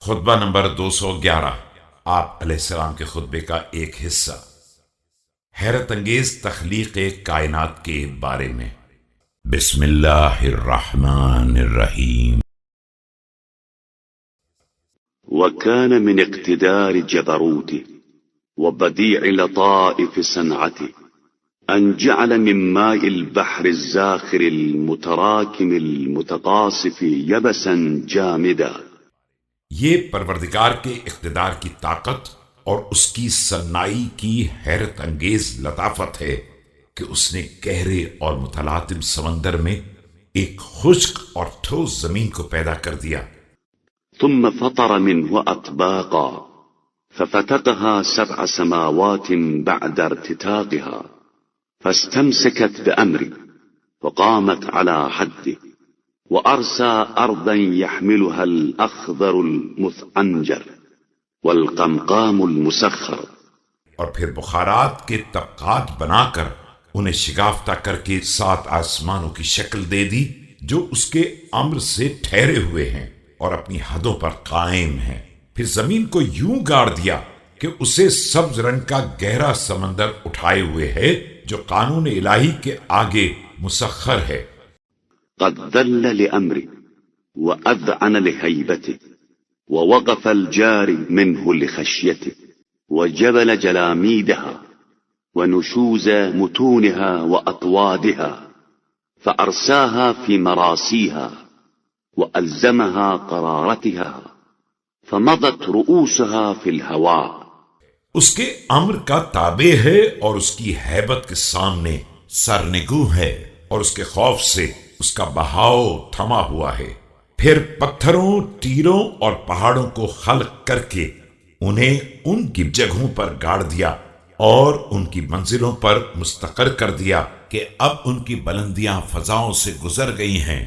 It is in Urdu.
خطبہ نمبر 211 آپ علیہ السلام کے خطبے کا ایک حصہ، حیرت انگیز تخلیق کائنات کے بارے میں۔ بسم اللہ الرحمن الرحیم۔ وكان من اقتدار جبروته وبديع لطائف صنعته أن جعل من ماء البحر الزاخر المتراكم المتقاصف يبسا جامدا۔ یہ پروردگار کے اقتدار کی طاقت اور اس کی صنائی کی حیرت انگیز لطافت ہے کہ اس نے گہرے اور متلاطم سمندر میں ایک خشک اور ٹھوس زمین کو پیدا کر دیا۔ ثم فطر منه أطباقا ففتقها 7 سماوات بعد ارتتاقها فاستمسكت بأمره وقامت على حده وأرسى أرضا يحملها الأخضر المثعنجر والقمقام المسخر، اور پھر بخارات کے طبقات بنا کر انہیں شگافتہ کر کے 7 آسمانوں کی شکل دے دی جو اس کے امر سے ٹھہرے ہوئے ہیں اور اپنی حدوں پر قائم ہیں۔ پھر زمین کو یوں گاڑ دیا کہ اسے سبز رنگ کا گہرا سمندر اٹھائے ہوئے ہے جو قانون الہی کے آگے مسخر ہے۔ قد ذل لأمره وأذعن لهيبته ووقف الجاري منه لخشيته وجبل جلاميدها ونشوز متونها وأطوادها فأرساها في مراسيها وألزمها قرارتها فمضت رؤوسها في الهواء۔ اس کے امر کا تابع ہے اور اس کی ہیبت کے سامنے سرنگوں ہے اور اس کے خوف سے اس کا بہاؤ تھما ہوا ہے۔ پھر پتھروں، ٹیروں اور پہاڑوں کو خلق کر کے انہیں ان کی جگہوں پر گاڑ دیا اور ان کی منزلوں پر مستقر کر دیا کہ اب ان کی بلندیاں فضاؤں سے گزر گئی ہیں۔